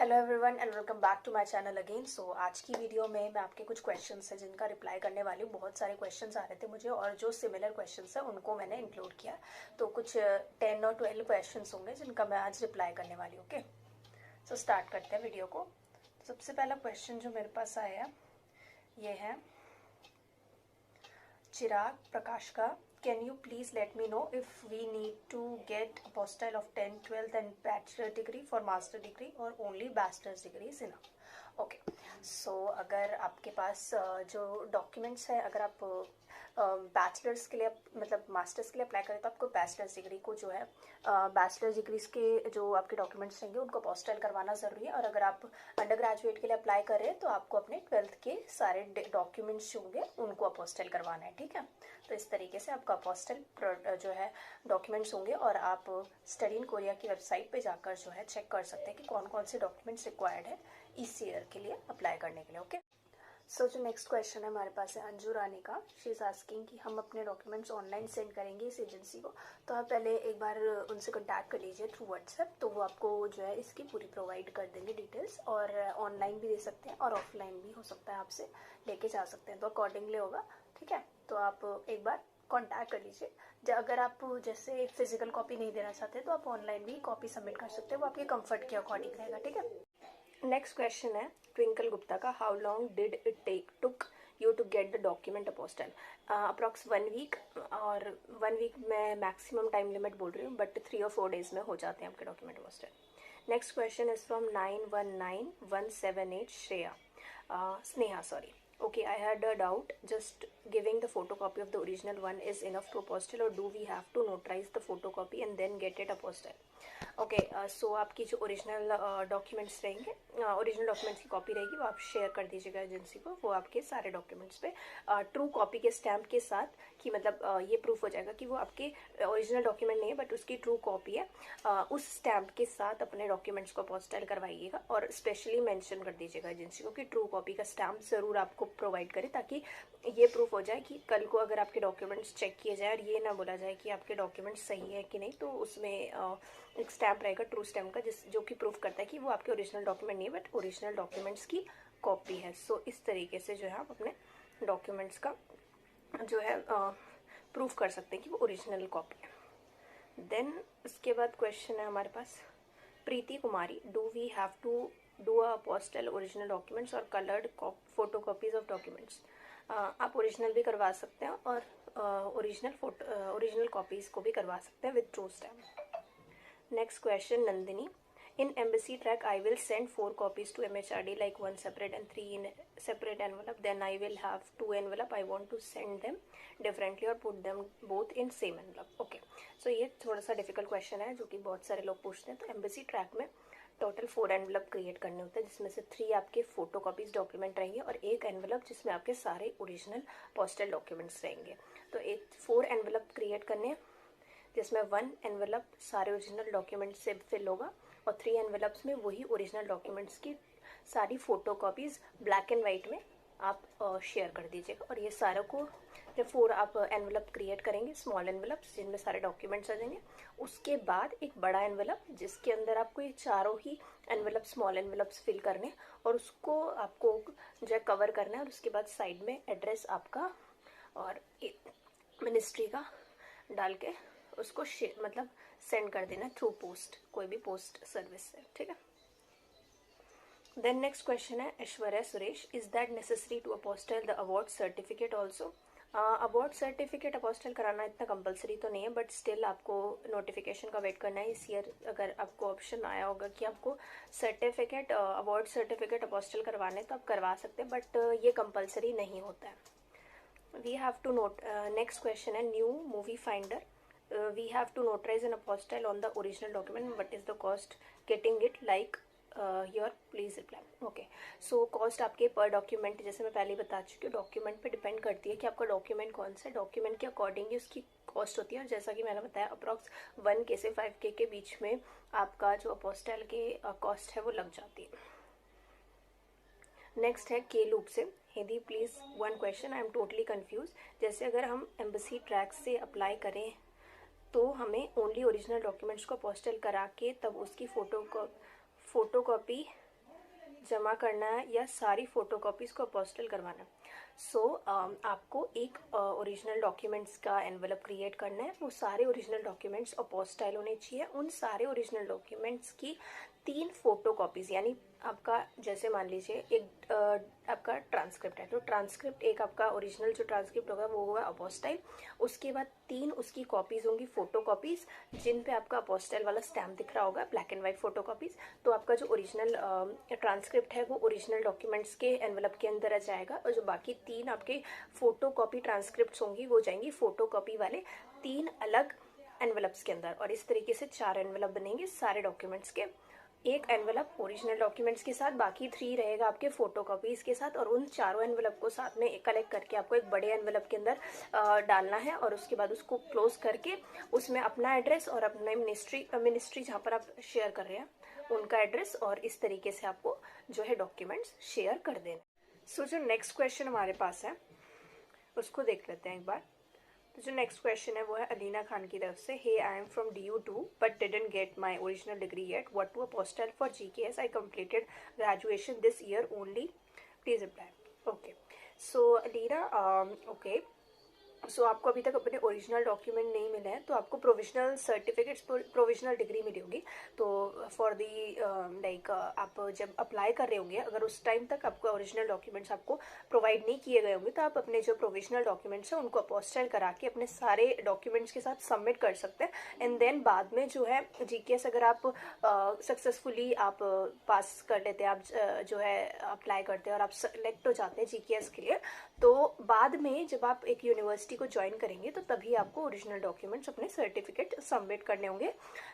Hello everyone and welcome back to my channel again. So आज की video में मैं आपके कुछ क्वेश्चंस हैं जिनका रिप्लाई करने वाली हूँ। बहुत सारे क्वेश्चंस आ रहे थे मुझे और जो सिमिलर क्वेश्चंस हैं उनको मैंने इंक्लूड किया। तो कुछ 10 और 12 क्वेश्चंस होंगे जिनका मैं आज रिप्लाई करने वाली हूँ। ओके, सो स्टार्ट करते हैं वीडियो को। सबसे पहला क्वेश्चन जो मेरे पास आया ये है चिराग प्रकाश का। Can you please let me know if we need to get apostille of 10th, 12th and bachelor degree for master degree or only bachelor's degree is enough? Okay, so अगर आपके पास जो डॉक्यूमेंट्स है, अगर आप बैचलर्स के लिए मतलब masters के लिए अप्लाई करें तो आपको बैचलर्स डिग्री को जो है बैचलर्स डिग्रीज के जो आपके डॉक्यूमेंट्स रहेंगे उनको अपोस्टाइल करवाना ज़रूरी है। और अगर आप अंडर ग्रेजुएट के लिए अप्लाई कर रहे हैं तो आपको अपने 12th के सारे डॉक्यूमेंट्स जो होंगे उनको अपोस्टाइल करवाना है। ठीक है, तो इस तरीके से आपका अपोस्टाइल जो है डॉक्यूमेंट्स होंगे और आप स्टडी इन कोरिया की वेबसाइट पे जाकर जो है चेक कर सकते हैं कि कौन कौन से डॉक्यूमेंट्स रिक्वायर्ड है इस ईयर के लिए अप्लाई करने के लिए। ओके, सो जो नेक्स्ट क्वेश्चन है हमारे पास है अंजू रानी का। शी इज़ आस्किंग कि हम अपने डॉक्यूमेंट्स ऑनलाइन सेंड करेंगे इस एजेंसी को, तो आप पहले एक बार उनसे कांटेक्ट कर लीजिए थ्रू व्हाट्सएप, तो वो आपको जो है इसकी पूरी प्रोवाइड कर देंगे डिटेल्स। और ऑनलाइन भी दे सकते हैं और ऑफलाइन भी हो सकता है, आपसे लेके जा सकते हैं, तो अकॉर्डिंगली होगा। ठीक है, तो आप एक बार कॉन्टैक्ट कर लीजिए। अगर आप जैसे फिजिकल कॉपी नहीं देना चाहते तो आप ऑनलाइन भी कॉपी सबमिट कर सकते हैं, वो आपके कंफर्ट के अकॉर्डिंग रहेगा। ठीक है, नेक्स्ट क्वेश्चन है ट्विंकल गुप्ता का। How long did it took you to get the document apostille? Approx 1 week, और 1 वीक में मैक्सिमम टाइम लिमिट बोल रही हूँ, बट 3 और 4 डेज में हो जाते हैं आपके document apostille. Next question is from 919178 Shreya Sneha sorry. Okay, I had a doubt. Just giving the photocopy of the original one is enough to apostille, or do we have to notarize the photocopy and then get it apostille? Okay, so आपकी जो original documents रहेंगे, original documents की copy रहेगी वो आप share कर दीजिएगा agency को। वो आपके सारे डॉक्यूमेंट्स पे ट्रू कॉपी के स्टैम्प के साथ, कि मतलब ये प्रूफ हो जाएगा कि वो आपके ओरिजिनल डॉक्यूमेंट नहीं है बट उसकी ट्रू कॉपी है, उस स्टैम्प के साथ अपने डॉक्यूमेंट्स को अपोस्टाइल करवाइएगा। और स्पेशली मेंशन कर दीजिएगा एजेंसी को कि ट्रू कॉपी का स्टैम्प ज़रूर आपको प्रोवाइड करे, ताकि ये प्रूफ हो जाए कि कल को अगर आपके डॉक्यूमेंट्स चेक किए जाए और ये ना बोला जाए कि आपके डॉक्यूमेंट्स सही है कि नहीं, तो उसमें एक स्टैम्प रहेगा ट्रू स्टैम्प का, जो कि प्रूफ करता है कि वो आपके ओरिजिनल डॉक्यूमेंट नहीं है बट ओरिजिनल डॉक्यूमेंट्स की कॉपी है। सो इस तरीके से जो है आप अपने डॉक्यूमेंट्स का जो है प्रूफ कर सकते हैं कि वो ओरिजिनल कॉपी है। देन उसके बाद क्वेश्चन है हमारे पास Preeti Kumari. Do we have to do a apostille original documents और coloured photo copies of documents? आप ओरिजिनल भी करवा सकते हैं और ओरिजिनल कॉपीज़ को भी करवा सकते हैं with true stamp. Next question Nandini. In embassy track, I will send 4 copies to MHRD, like 1 separate and 3 in separate envelope. Then I will have 2 envelope. I want to send them differently or put them both in same envelope. Okay. So ये थोड़ा सा difficult question है जो कि बहुत सारे लोग पूछते हैं। तो एम्बेसी ट्रैक में टोटल 4 एनवलप क्रिएट करने होते हैं, जिसमें से 3 आपके फोटो कॉपीज डॉक्यूमेंट रहेंगे और 1 एनवलप जिसमें आपके सारे ओरिजिनल पोस्टल डॉक्यूमेंट्स रहेंगे। तो 4 एनवलप क्रिएट करने, जिसमें 1 एनवलप सारे ओरिजिनल डॉक्यूमेंट्स से फिल होगा और 3 एनवलप्स में वही ओरिजिनल डॉक्यूमेंट्स की सारी photo copies black and white में आप शेयर कर दीजिएगा। और ये सारों को जब 4 आप एनवलप क्रिएट करेंगे, स्मॉल एनवलप्स जिनमें सारे डॉक्यूमेंट्स आ जाएंगे, उसके बाद एक बड़ा एनवलप जिसके अंदर आपको ये चारों ही एनवलप स्मॉल एनवलप्स फिल करने और उसको आपको जो है कवर करना है। और उसके बाद साइड में एड्रेस आपका और मिनिस्ट्री का डाल के उसको मतलब सेंड कर देना थ्रू पोस्ट, कोई भी पोस्ट सर्विस से। ठीक है, देन नेक्स्ट क्वेश्चन है Aishwarya Suresh. Is that necessary to apostille the award certificate also? Award certificate apostille कराना इतना कंपलसरी तो नहीं है, बट स्टिल आपको नोटिफिकेशन का वेट करना है। इस ईयर अगर आपको ऑप्शन आया होगा कि आपको सर्टिफिकेट अवार्ड सर्टिफिकेट अपोस्टाइल करवाने तो आप करवा सकते हैं, बट ये कंपलसरी नहीं होता है। We have to note next question है new movie finder. We have to notarize an apostille on the original document. What is the cost getting it? Like your please reply. Okay, so cost आपके पर document, जैसे मैं पहले बता चुकी हूँ, document पे डिपेंड करती है कि आपका डॉक्यूमेंट कौन सा है। डॉक्यूमेंट के अकॉर्डिंग ही उसकी कॉस्ट होती है। और जैसा कि मैंने बताया अप्रॉक्स 1K से 5K के बीच में आपका जो अपोस्टाइल के कॉस्ट है वो लग जाती है। नेक्स्ट है के लूप से Hindi. Please 1 question, I am totally confuse. जैसे अगर हम एम्बेसी ट्रैक से अप्लाई करें तो हमें ओनली ओरिजिनल डॉक्यूमेंट्स को अपोस्टाइल करा के तब उसकी फोटो कॉपी जमा करना है या सारी फोटोकॉपीज को अपोस्टल करवाना है। सो आपको एक ओरिजिनल डॉक्यूमेंट्स का एनवेलप क्रिएट करना है। वो सारे ओरिजिनल डॉक्यूमेंट्स अपोस्टाइल होने चाहिए। उन सारे ओरिजिनल डॉक्यूमेंट्स की 3 फोटोकॉपीज, यानी आपका जैसे मान लीजिए एक आपका ट्रांसक्रिप्ट है, तो ट्रांसक्रिप्ट एक आपका ओरिजिनल जो ट्रांसक्रिप्ट होगा वो होगा अपोस्टाइल। उसके बाद 3 उसकी कॉपीज होंगी फोटोकॉपीज, जिन पे आपका अपोस्टाइल वाला स्टैम्प दिख रहा होगा, ब्लैक एंड व्हाइट फोटोकॉपीज। तो आपका जो ओरिजिनल ट्रांसक्रिप्ट है वो ओरिजिनल डॉक्यूमेंट्स के एनवेलप के अंदर आ जाएगा, और जो बाकी 3 आपके फोटोकॉपी ट्रांसक्रिप्ट होंगी वो जाएंगी फोटोकॉपी वाले 3 अलग एनवेलप्स के अंदर। और इस तरीके से 4 एनवेलप बनेंगे सारे डॉक्यूमेंट्स के। एक एनवेलप ओरिजिनल डॉक्यूमेंट्स के साथ, बाकी 3 रहेगा आपके फोटोकॉपीज के साथ, और उन चारों एनवेलप को साथ में कलेक्ट करके आपको एक बड़े एनवेलप के अंदर डालना है। और उसके बाद उसको क्लोज करके उसमें अपना एड्रेस और अपने मिनिस्ट्री जहाँ पर आप शेयर कर रहे हैं उनका एड्रेस, और इस तरीके से आपको जो है डॉक्यूमेंट्स शेयर कर देना। सो जो नेक्स्ट क्वेश्चन हमारे पास है उसको देख लेते हैं एक बार। तो जो नेक्स्ट क्वेश्चन है वो है अलीना खान की तरफ से। Hey I am from DU2 but didn't get my original degree yet, what to apostille for GKS, I completed graduation this year only, please reply. Okay, so Alina, okay, so आपको अभी तक अपने ओरिजिनल डॉक्यूमेंट नहीं मिले हैं, तो आपको provisional certificates, provisional degree मिली होगी। तो फॉर दी लाइक आप जब अप्लाई कर रहे होंगे, अगर उस टाइम तक आपको ओरिजिनल डॉक्यूमेंट्स आपको प्रोवाइड नहीं किए गए होंगे, तो आप अपने जो प्रोविजनल डॉक्यूमेंट्स हैं उनको अपोस्टाइल करा के अपने सारे डॉक्यूमेंट्स के साथ सबमिट कर सकते हैं। एंड देन बाद में जो है GKS अगर आप सक्सेसफुली आप पास कर लेते हैं, आप जो है अप्लाई करते हैं और आप सेलेक्ट हो जाते हैं GKS के लिए, तो बाद में जब आप एक यूनिवर्सिटी को ज्वाइन करेंगे तो तभी आपको ओरिजिनल डॉक्यूमेंट्स अपने सर्टिफिकेट सबमिट करने होंगे।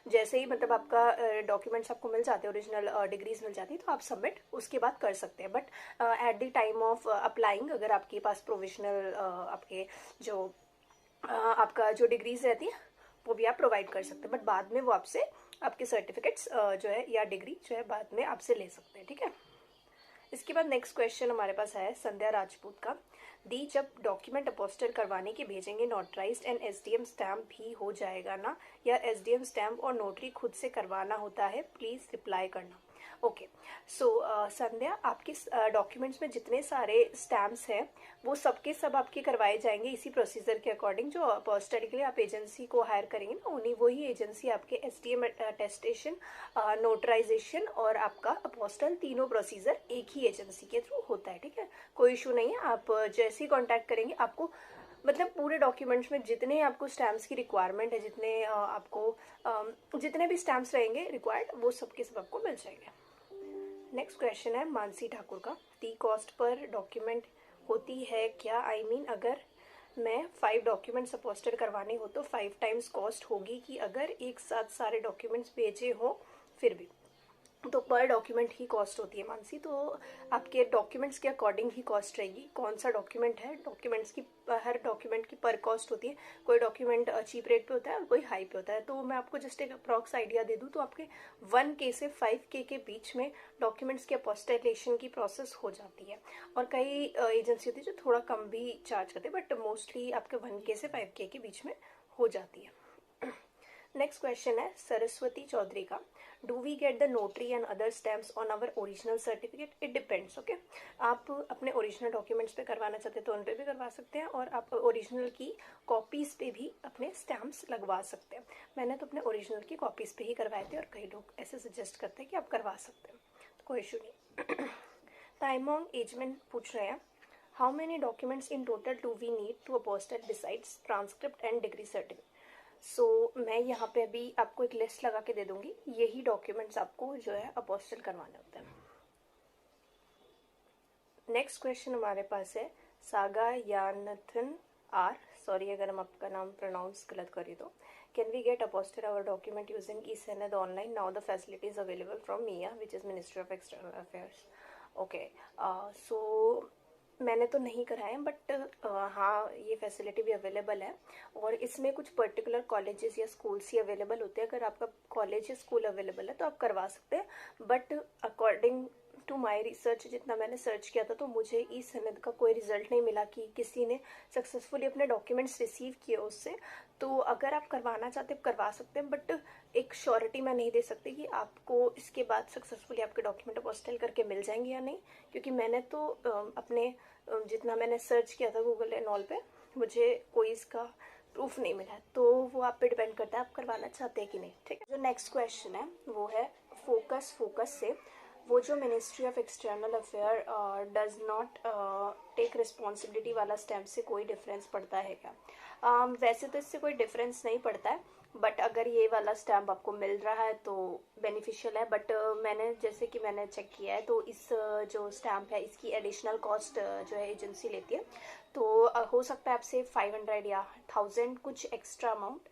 जैसे ही मतलब आपका डॉक्यूमेंट्स आपको मिल जाते हैं, ओरिजिनल डिग्रीज मिल जाती है, तो आप सबमिट उसके बाद कर सकते हैं। But at the time of applying अगर आपके पास प्रोविजनल आपके जो आपका जो डिग्रीज रहती है वो भी आप प्रोवाइड कर सकते हैं, बट बाद में वो आपसे आपके सर्टिफिकेट्स जो है या डिग्री जो है बाद में आपसे ले सकते हैं, ठीक है। इसके बाद नेक्स्ट क्वेश्चन हमारे पास है संध्या राजपूत का। दी, जब डॉक्यूमेंट अपोस्टल करवाने के भेजेंगे नोटराइज्ड एंड SDM स्टैम्प भी हो जाएगा ना, या SDM स्टैम्प और नोटरी खुद से करवाना होता है, प्लीज रिप्लाई करना। ओके, सो संध्या, आपके डॉक्यूमेंट्स में जितने सारे स्टैम्प्स हैं वो सबके सब आपके करवाए जाएंगे इसी प्रोसीजर के अकॉर्डिंग। जो अपोस्टल के लिए आप एजेंसी को हायर करेंगे ना, उन्हीं वही एजेंसी आपके SDM अटेस्टेशन, नोटराइजेशन और आपका अपोस्टल, तीनों प्रोसीजर एक ही एजेंसी के थ्रू होता है, ठीक है। कोई इशू नहीं है। आप जैसे ही कॉन्टैक्ट करेंगे आपको मतलब पूरे डॉक्यूमेंट्स में जितने आपको स्टैम्प्स की रिक्वायरमेंट है, जितने आपको जितने भी स्टैम्प्स रहेंगे रिक्वायर्ड, वो सबके सब आपको मिल जाएंगे। नेक्स्ट क्वेश्चन है मानसी ठाकुर का। दी, कॉस्ट पर डॉक्यूमेंट होती है क्या? आई मीन अगर मैं 5 डॉक्यूमेंट्स अपोस्टल करवाने हो तो 5 टाइम्स कॉस्ट होगी कि अगर एक साथ सारे डॉक्यूमेंट्स भेजे हो फिर भी? तो पर डॉक्यूमेंट ही कॉस्ट होती है मानसी, तो आपके डॉक्यूमेंट्स के अकॉर्डिंग ही कॉस्ट रहेगी। कौन सा डॉक्यूमेंट है, डॉक्यूमेंट्स की हर डॉक्यूमेंट की पर कॉस्ट होती है। कोई डॉक्यूमेंट चीप रेट पे होता है और कोई हाई पे होता है। तो मैं आपको जस्ट एक अप्रॉक्स आइडिया दे दूँ तो आपके 1K से 5K के बीच में डॉक्यूमेंट्स के अपोस्टाइलेशन की प्रोसेस हो जाती है। और कई एजेंसी होती है जो थोड़ा कम भी चार्ज करते हैं, बट मोस्टली आपके 1K से 5K के बीच में हो जाती है। नेक्स्ट क्वेश्चन है सरस्वती चौधरी का। Do we get the notary and other stamps on our original certificate? It depends. Okay, आप अपने ओरिजिनल डॉक्यूमेंट्स पे करवाना चाहते हैं तो उन पे भी करवा सकते हैं, और आप ओरिजिनल की कॉपीज पे भी अपने स्टैम्प्स लगवा सकते हैं। मैंने तो अपने ओरिजिनल की कॉपीज पे ही करवाए थे, और कई लोग ऐसे सजेस्ट करते हैं कि आप करवा सकते हैं, तो कोई इशू नहीं। ताइमोंग एजमेंट पूछ रहे हैं, how many documents in total do we need to apostille besides transcript and degree certificate? So मैं यहाँ पे अभी आपको एक लिस्ट लगा के दे दूंगी, यही डॉक्यूमेंट्स आपको जो है अपोस्टल करवाने होते हैं। नेक्स्ट क्वेश्चन हमारे पास है सागा यानथन आर, सॉरी अगर हम आपका नाम प्रोनाउंस गलत करें तो। Can we get apostille our document using eSanad online? Now the facilities available from MEA which is ministry of external affairs. Okay, so मैंने तो नहीं कराया, बट हाँ ये फैसिलिटी भी अवेलेबल है, और इसमें कुछ पर्टिकुलर कॉलेजेस या स्कूल्स ही अवेलेबल होते हैं। अगर आपका कॉलेज या स्कूल अवेलेबल है तो आप करवा सकते हैं, but according to my research, जितना मैंने सर्च किया था, तो मुझे ई सनद का कोई रिजल्ट नहीं मिला कि किसी ने सक्सेसफुली अपने डॉक्यूमेंट्स रिसीव किए उससे। तो अगर आप करवाना चाहते हैं करवा सकते हैं, बट एक श्योरिटी मैं नहीं दे सकती कि आपको इसके बाद सक्सेसफुली आपके डॉक्यूमेंट अपोस्टाइल करके मिल जाएंगे या नहीं, क्योंकि मैंने तो अपने जितना मैंने सर्च किया था गूगल एंड ऑल पे, मुझे कोई इसका प्रूफ नहीं मिला है। तो वो आप पे डिपेंड करता है आप करवाना चाहते हैं कि नहीं। ठीक है, जो नेक्स्ट क्वेश्चन है वो है फोकस से वो जो ministry of external affair does not take responsibility वाला स्टैम्प से कोई डिफरेंस पड़ता है क्या? वैसे तो इससे कोई डिफरेंस नहीं पड़ता है, बट अगर ये वाला स्टैम्प आपको मिल रहा है तो बेनिफिशियल है। बट मैंने जैसे कि मैंने चेक किया है तो इस जो स्टैम्प है इसकी एडिशनल कॉस्ट जो है एजेंसी लेती है। तो हो सकता है आपसे 500 या 1000 कुछ एक्स्ट्रा अमाउंट,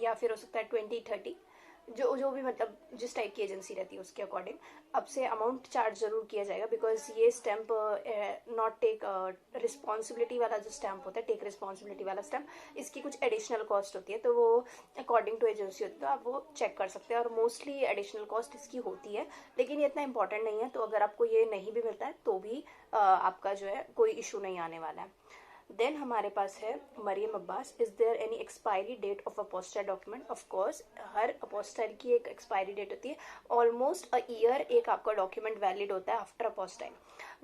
या फिर हो सकता है 20-30, जो भी मतलब जिस टाइप की एजेंसी रहती है उसके अकॉर्डिंग आपसे अमाउंट चार्ज जरूर किया जाएगा। बिकॉज ये स्टैम्प नॉट टेक रिस्पॉन्सिबिलिटी वाला जो स्टैम्प होता है, टेक रिस्पॉन्सिबिलिटी वाला स्टैम्प, इसकी कुछ एडिशनल कॉस्ट होती है, तो वो अकॉर्डिंग टू एजेंसी होती है, तो आप वो चेक कर सकते हैं। और मोस्टली एडिशनल कॉस्ट इसकी होती है, लेकिन ये इतना इंपॉर्टेंट नहीं है। तो अगर आपको ये नहीं भी मिलता है तो भी आपका जो है कोई इशू नहीं आने वाला है। देन हमारे पास है Mariam Abbas, is there any expiry date of apostille document? Of course हर अपोस्टाइल की एक एक्सपायरी डेट होती है। ऑलमोस्ट अ ईयर एक आपका डॉक्यूमेंट वैलिड होता है आफ्टर अपोस्टाइल।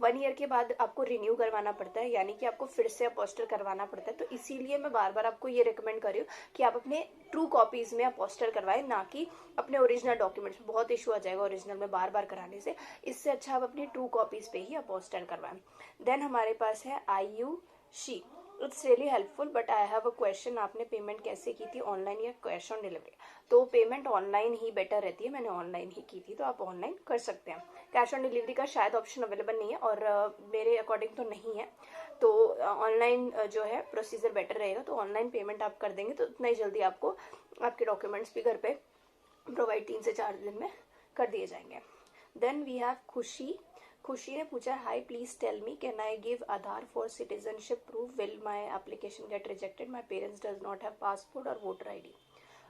1 ईयर के बाद आपको रिन्यू करवाना पड़ता है, यानी कि आपको फिर से अपोस्टाइल करवाना पड़ता है। तो इसीलिए मैं बार बार आपको ये रिकमेंड कर रही हूँ कि आप अपने ट्रू कॉपीज में अपोस्टाइल करवाएं, ना कि अपने ओरिजिनल डॉक्यूमेंट्स में। बहुत इशू आ जाएगा ओरिजिनल में बार बार कराने से, इससे अच्छा आप अपनी ट्रू कॉपीज पे ही अपोस्टाइल करवाएं। देन हमारे पास है IUC, it's really helpful but I have a question, आपने पेमेंट कैसे की थी, ऑनलाइन या कैश ऑन डिलीवरी? तो पेमेंट ऑनलाइन ही बेटर रहती है, मैंने ऑनलाइन ही की थी, तो आप ऑनलाइन कर सकते हैं। कैश ऑन डिलीवरी का शायद ऑप्शन अवेलेबल नहीं है, और मेरे अकॉर्डिंग तो नहीं है। तो ऑनलाइन जो है प्रोसीजर बेटर रहेगा। तो ऑनलाइन पेमेंट आप कर देंगे तो उतना ही जल्दी आपको आपके डॉक्यूमेंट्स भी घर पे प्रोवाइड 3 से 4 दिन में कर दिए जाएंगे। देन वी हैव खुशी ने पूछा, hi please tell me can I give Aadhaar for citizenship proof, will my application get rejected, my parents does not have passport और वोटर ID?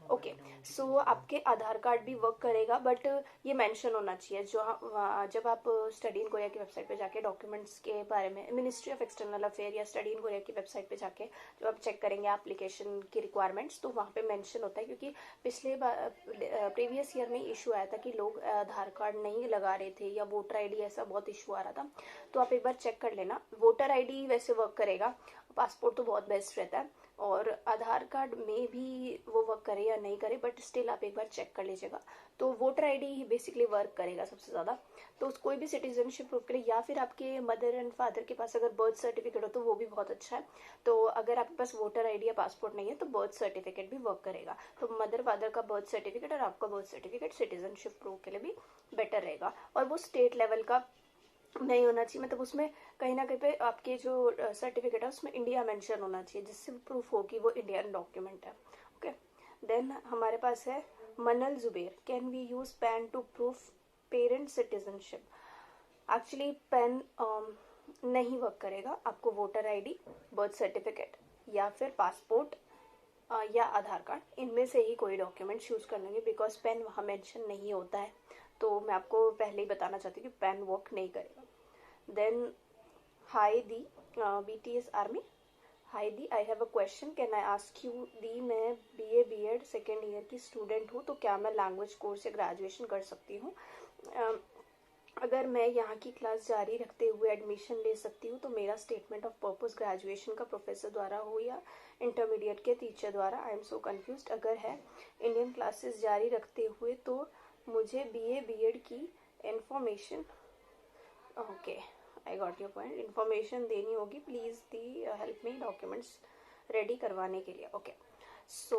ओके, सो आपके आधार कार्ड भी वर्क करेगा, बट ये mention होना चाहिए जब आप स्टडी इन कोरिया की वेबसाइट पे जाके डॉक्यूमेंट्स के बारे में, मिनिस्ट्री ऑफ एक्सटर्नल अफेयर या स्टडी इन कोरिया की वेबसाइट पे जाके जब आप चेक करेंगे एप्लीकेशन की रिक्वायरमेंट्स, तो वहाँ पे मेंशन होता है। क्योंकि पिछले प्रीवियस ईयर में इशू आया था कि लोग आधार कार्ड नहीं लगा रहे थे या वोटर ID, ऐसा बहुत इशू आ रहा था। तो आप एक बार चेक कर लेना। वोटर ID वैसे वर्क करेगा, पासपोर्ट तो बहुत बेस्ट रहता है, और आधार कार्ड में भी वो वर्क करे या नहीं करे, बट स्टिल आप एक बार चेक कर लीजिएगा। तो वोटर ID ही बेसिकली वर्क करेगा सबसे ज्यादा। तो कोई भी सिटीजनशिप प्रूफ के लिए, या फिर आपके मदर एंड फादर के पास अगर बर्थ सर्टिफिकेट हो तो वो भी बहुत अच्छा है। तो अगर आपके पास वोटर ID या पासपोर्ट नहीं है तो बर्थ सर्टिफिकेट भी वर्क करेगा। तो मदर फादर का बर्थ सर्टिफिकेट और आपका बर्थ सर्टिफिकेट सिटीजनशिप प्रूफ के लिए भी बेटर रहेगा। और वो स्टेट लेवल का नहीं होना चाहिए, मतलब उसमें कहीं ना कहीं पे आपके जो सर्टिफिकेट है उसमें इंडिया मेंशन होना चाहिए, जिससे प्रूफ हो कि वो इंडियन डॉक्यूमेंट है। ओके, देन हमारे पास है Manal Zuber, can we use PAN to proof parent citizenship? Actually PAN नहीं वर्क करेगा, आपको वोटर ID, बर्थ सर्टिफिकेट या फिर पासपोर्ट या आधार कार्ड, इनमें से ही कोई डॉक्यूमेंट्स यूज कर लेंगे, बिकॉज पेन वहाँ मेंशन नहीं होता है। तो मैं आपको पहले ही बताना चाहती हूँ कि पेन वर्क नहीं करेगा। देन हाई दी BTS आर्मी, हाई दी, I have a question, can I ask you दी, मैं BA B.Ed सेकेंड ईयर की स्टूडेंट हूँ, तो क्या मैं लैंग्वेज कोर्स या ग्रेजुएशन कर सकती हूँ? अगर मैं यहाँ की क्लास जारी रखते हुए एडमिशन ले सकती हूँ तो मेरा स्टेटमेंट ऑफ पर्पस ग्रेजुएशन का प्रोफेसर द्वारा हो या इंटरमीडिएट के टीचर द्वारा? I am so confused. अगर है इंडियन क्लासेस जारी रखते हुए तो मुझे BA B.Ed की information, okay I got your point, information देनी होगी, please the help me documents ready करवाने के लिए। ओके, सो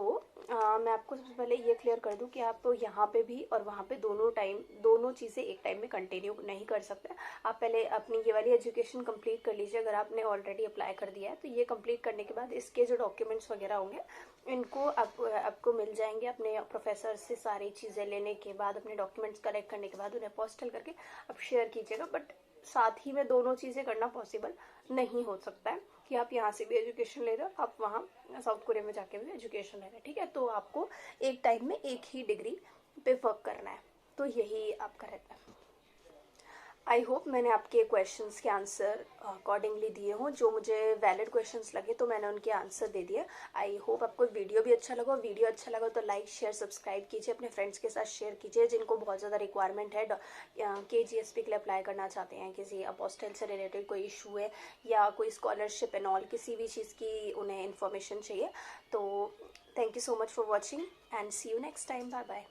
मैं आपको सबसे पहले ये क्लियर कर दूं कि आप यहाँ पे भी और वहाँ पे दोनों चीज़ें एक टाइम में कंटिन्यू नहीं कर सकते। आप पहले अपनी ये वाली एजुकेशन कंप्लीट कर लीजिए, अगर आपने ऑलरेडी अप्लाई कर दिया है तो ये कंप्लीट करने के बाद इसके जो डॉक्यूमेंट्स वगैरह होंगे इनको आपको मिल जाएंगे। अपने प्रोफेसर से सारी चीज़ें लेने के बाद, अपने डॉक्यूमेंट्स कलेक्ट करने के बाद उन्हें पोस्टल करके आप शेयर कीजिएगा। बट साथ ही में दोनों चीज़ें करना पॉसिबल नहीं हो सकता है कि आप यहाँ से भी एजुकेशन ले रहे हो, आप वहाँ साउथ कोरिया में जाके भी एजुकेशन ले रहे हैं, ठीक है? तो आपको एक टाइम में एक ही डिग्री पे वर्क करना है, तो यही आपका रहता है। आई होप मैंने आपके क्वेश्चंस के आंसर अकॉर्डिंगली दिए हों, जो मुझे वैलिड क्वेश्चंस लगे तो मैंने उनके आंसर दे दिए। आई होप आपको वीडियो भी अच्छा लगा। वीडियो अच्छा लगा तो लाइक शेयर सब्सक्राइब कीजिए, अपने फ्रेंड्स के साथ शेयर कीजिए जिनको बहुत ज़्यादा रिक्वायरमेंट है, KGSP के लिए अप्लाई करना चाहते हैं, किसी अपोस्टल से रिलेटेड कोई इशू है या कोई स्कॉलरशिप एंड ऑल, किसी भी चीज़ की उन्हें इन्फॉर्मेशन चाहिए। तो thank you so much for watching and see you next time. Bye bye.